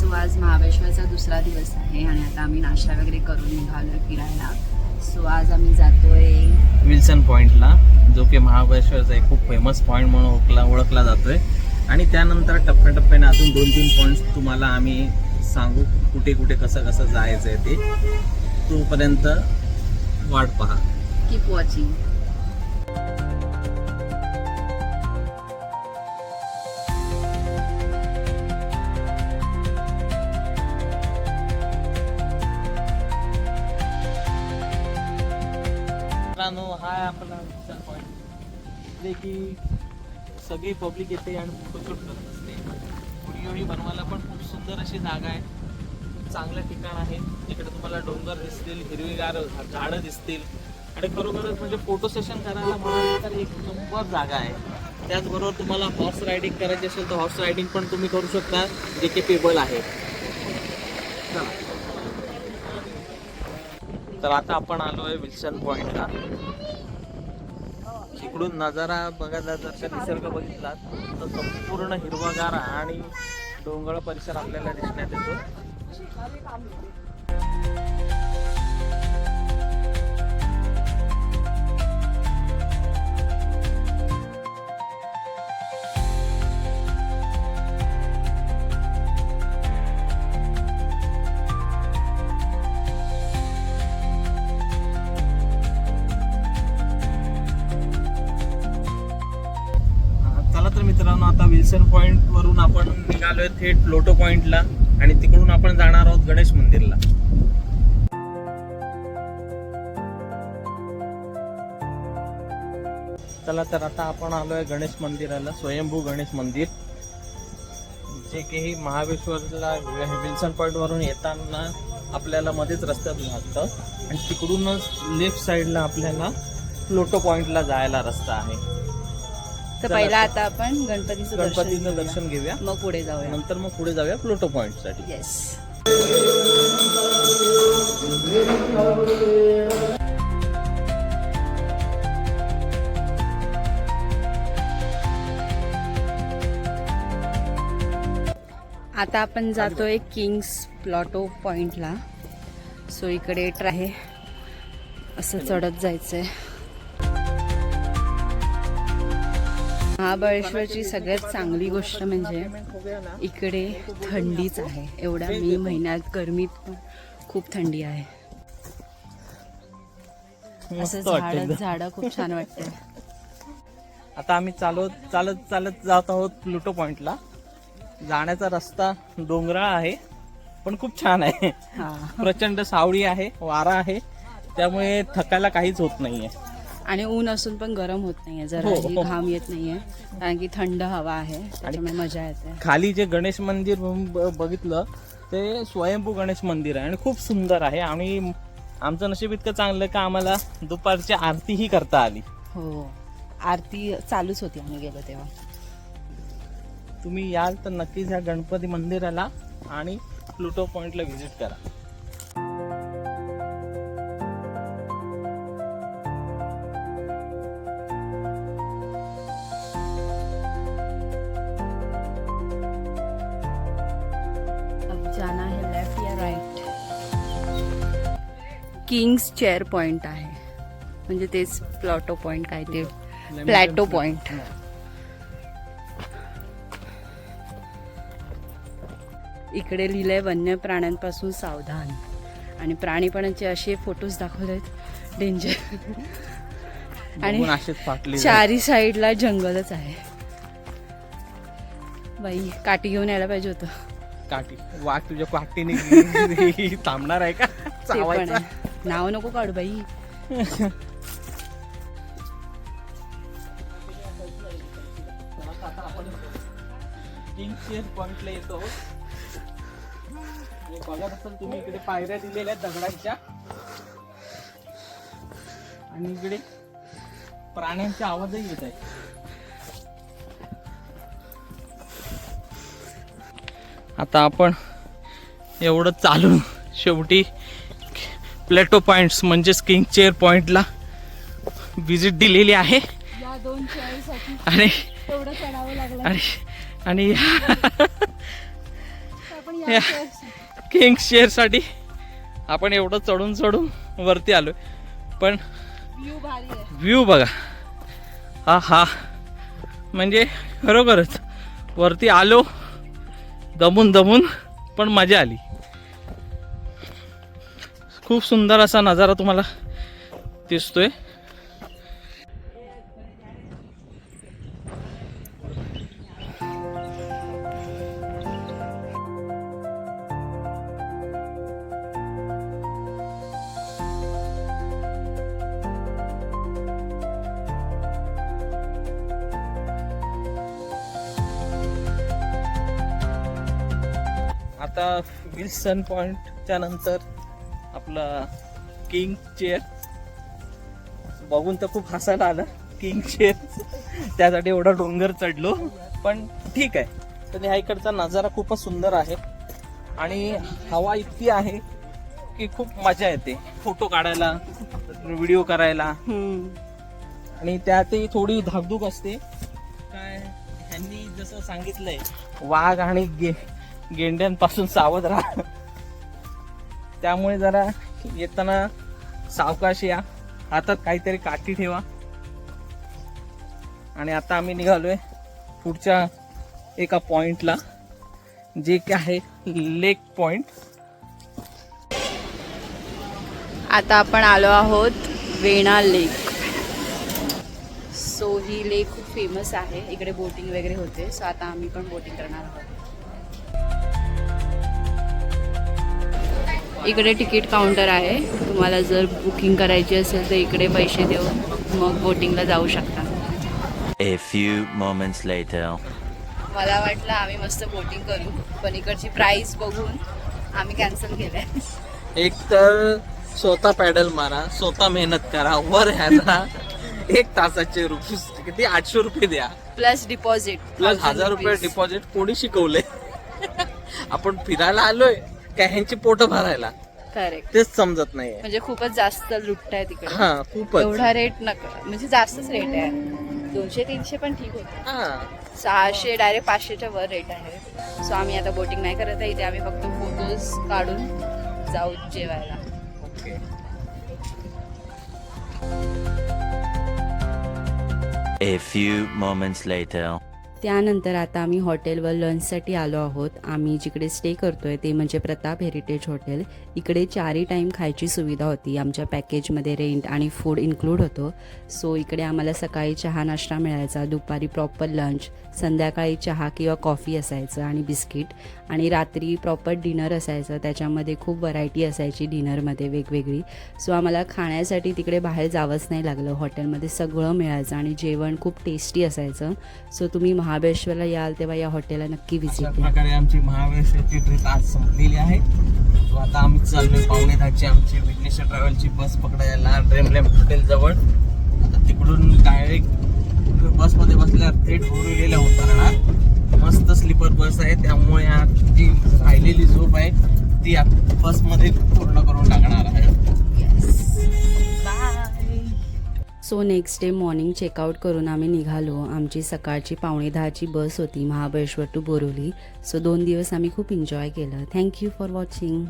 So आज महाबळेश्वरचा दुसरा दिवस आहे आणि आता आम्ही नाश्ता वगैरे करून निघालोय फिरायला. सो आज आम्ही जातोय विल्सन पॉइंटला, जो की महाबळेश्वरचा एक खूप फेमस पॉइंट म्हणून ओळखला जातोय. आणि त्यानंतर टप्प्याटप्प्याने अजून 2-3 पॉईंट्स तुम्हाला आम्ही सांगू, कुठे कुठे कसं कसं जायचं आहे ते. तोपर्यंत वाट पहा. Keep watching. हा आहे आपला विल्सन पॉइंट, जे की सगळी पब्लिक येते आणि फोटोशूट करत असते. व्हिडिओही बनवायला पण खूप सुंदर अशी जागा आहे, चांगलं ठिकाण आहे. तिकडे तुम्हाला डोंगर दिसतील, हिरवीगार झाडं दिसतील आणि खरोखरच म्हणजे फोटो सेशन करायला म्हणाल तर एक नंबर जागा आहे. त्याचबरोबर तुम्हाला हॉर्स रायडिंग करायची असेल तर हॉर्स रायडिंग पण तुम्ही करू शकता, जे की पेबल आहे. तर आता आपण आलोय विल्सन पॉइंटला. इकडून नजारा बघायला जर का निसर्ग बघितला तर संपूर्ण हिरवागार आणि डोंगर परिसर आपल्याला दिसण्यात येतो. चला तर मित्रांनो, आता विल्सन पॉइंट वरून आपण निघालोय थेट प्लोटो पॉइंटला आणि तिकडून आपण जाणार आहोत गणेश मंदिरला. चला तर आता आपण आलोय गणेश मंदिराला, स्वयंभू गणेश मंदिर, जे की महाबळेश्वरला विल्सन पॉइंट वरून येताना आपल्याला मध्येच रस्त्यात लागतं आणि तिकडूनच लेफ्ट साईडला आपल्याला प्लोटो पॉइंटला जायला रस्ता आहे. तर पहिला आता आपण गणपतीचं दर्शन घेऊया, मग पुढे जाऊया. नंतर मग पुढे जाऊया प्लोटो पॉइंट साठी. येस. आता आपण जातोय किंग्स प्लॉटो पॉइंटला. सो इकडे आहे, असं चढत जायचंय. महाबळेश्वरची सगळ्यात चांगली गोष्ट म्हणजे इकडे थंडीच आहे. एवढ्या मे महिन्यात गरमीत पण खूप थंडी आहे. असं झाडं खूप छान वाटते. आता आम्ही चालत जात आहोत प्लुटो पॉइंटला. जाण्याचा रस्ता डोंगराळ आहे पण खूप छान आहे. प्रचंड सावळी आहे, वारा आहे, त्यामुळे थकायला काहीच होत नाहीये आणि ऊन असून पण गरम होत नाहीये, जरा घाम येत नाहीये, कारण की थंड हवा आहे, त्याच्यामुळे मजा येते. खाली जे गणेश मंदिर बघितलं ते स्वयंभू गणेश मंदिर आहे आणि खूप सुंदर आहे. आणि आमचं नशीब इतकं चांगलं का आम्हाला दुपारची आरतीही करता आली. हो, आरती चालूच होती आम्ही गेलो तेव्हा. तुम्ही याल तर नक्कीच ह्या गणपती मंदिराला आणि प्लुटो पॉइंटला व्हिजिट करा. जाना है लेफ्ट या राइट. किंग्स चेअर पॉइंट आहे, म्हणजे तेच प्लॉटो पॉइंट, काय ते प्लॅटो पॉइंट. इकडे लिहिलंय वन्य प्राण्यांपासून सावधान, आणि प्राणीपणाचे असे फोटोज दाखवलेत डेंजर. आणि चारी साईडला जंगलच आहे. बाई, काठी घेऊन यायला पाहिजे होतं. काठी वाघ तुझ्या काठीने थांबणार आहे का? चावायचा. नाव नको काढू बाई. किंग्स पॉइंटला येतो. बघत असाल तुम्ही, इकडे पायऱ्या दिलेल्या दगडांच्या आणि इकडे प्राण्यांचे आवाजही येत आहेत. आता आपण एवढं चालून शेवटी प्लेटो पॉइंट्स म्हणजेच किंग चेअर पॉइंटला विजिट दिलेली आहे. या 2 चेअरसाठी आणि एवढं चढावं लागलं. आणि किंग शेअर साठी आपण एवढं चढून चढून वरती आलोय, पण व्ह्यू बघा. हा म्हणजे खरोखरच वरती आलो दमून, पण मजा आली. खूप सुंदर असा नजारा तुम्हाला दिसतोय. आता विल्सन पॉइंटच्या नंतर आपलं किंग चेअर बघून तर खूप हसायला आलं. किंग चेअर त्यासाठी एवढा डोंगर चढलो, पण ठीक आहे. तर ह्या इकडचा नजारा खूपच सुंदर आहे आणि हवा इतकी आहे की खूप मजा येते फोटो काढायला, व्हिडिओ करायला. आणि त्यातही थोडी धाकधूक असते. काय ह्यांनी जसं सांगितलंय, वाघ आणि गेंड्यांपासून सावध राहा, त्यामुळे जरा येताना सावकाश या, हातात काहीतरी काठी ठेवा. आणि आता आम्ही निघालोय पुढच्या एका पॉइंटला, जे की आहे लेक पॉइंट. आता आपण आलो आहोत वेणा लेक. सो ही लेक खूप फेमस आहे, इकडे बोटिंग वगैरे होते. सो आता आम्ही पण बोटिंग करणार आहोत. इकडे तिकीट काउंटर आहे, तुम्हाला जर बुकिंग करायची असेल तर इकडे पैसे देऊन मग बोटिंगला जाऊ शकता. A few moments later. मला वाटलं आम्ही मस्त बोटिंग करू, पण इकडची प्राइस बघून आम्ही कॅन्सल केलंय. एक तर स्वतः पॅडल मारा, स्वतः मेहनत करा, वर ह्याला 1 तासाचे रुपीज किती 800 रुपये द्या, प्लस डिपॉझिट, प्लस 1000 रुपये डिपॉझिट. कोणी शिकवले? आपण फिरायला आलोय का ह्यांची पोट भरायला? करेक्ट. तेच समजत नाहीये. म्हणजे खूपच जास्त लुटताय तिकडे. हा खूपच. एवढा रेट नका, म्हणजे जास्तच रेट आहे. 200-300 पण ठीक होतं. हा 600 डायरेक्ट 500च्या वर रेट आहे. सो आम्ही आता बोटिंग नाही करत आहे इथे, आम्ही फक्त फोटोज काढून जाऊ जेवायला. Okay. A few moments later. त्यानंतर आता आम्ही हॉटेलवर लंचसाठी आलो आहोत. आम्ही जिकडे स्टे करतोय ते म्हणजे प्रताप हेरिटेज हॉटेल. इकडे 4 टाईम खायची सुविधा होती. आमच्या पॅकेजमध्ये रेंट आणि फूड इन्क्लूड होतं. सो इकडे आम्हाला सकाळी चहा नाश्ता मिळायचा, दुपारी प्रॉपर लंच, संध्याकाळी चहा किंवा कॉफी असायचं आणि बिस्किट, आणि रात्री प्रॉपर डिनर असायचं. त्याच्यामध्ये खूप व्हरायटी असायची डिनरमध्ये वेगवेगळी. सो आम्हाला खाण्यासाठी तिकडे बाहेर जावंच नाही लागलं, हॉटेलमध्ये सगळं मिळायचं आणि जेवण खूप टेस्टी असायचं. सो तुम्ही महाबळेश्वरला याल तेव्हा या हॉटेलला नक्की व्हिजिट अशा द्या. प्रकारे आमची महाबळेश्वरची ट्रिप आज संपलेली आहे. तो आता आम्ही चाललोय 9:15ची आमची विघ्नेश्वर ट्रॅव्हलची बस पकडायला ड्रीमलँड हॉटेल जवळ. आता तिकडून डायरेक्ट बसमध्ये बसल्यावर थेट बोरिवलीला उतरणार. मस्त स्लीपर बस आहे, त्यामुळे जी राहिलेली झोप आहे ती बसमध्ये पूर्ण करून टाकणार आहे. So next day morning checkout करून आम्ही निघालो. आमची सकाळची 9:15ची बस होती महाबळेश्वर टू बोरिवली. सो 2 दिवस आम्ही खूप एन्जॉय केलं. Thank you for watching.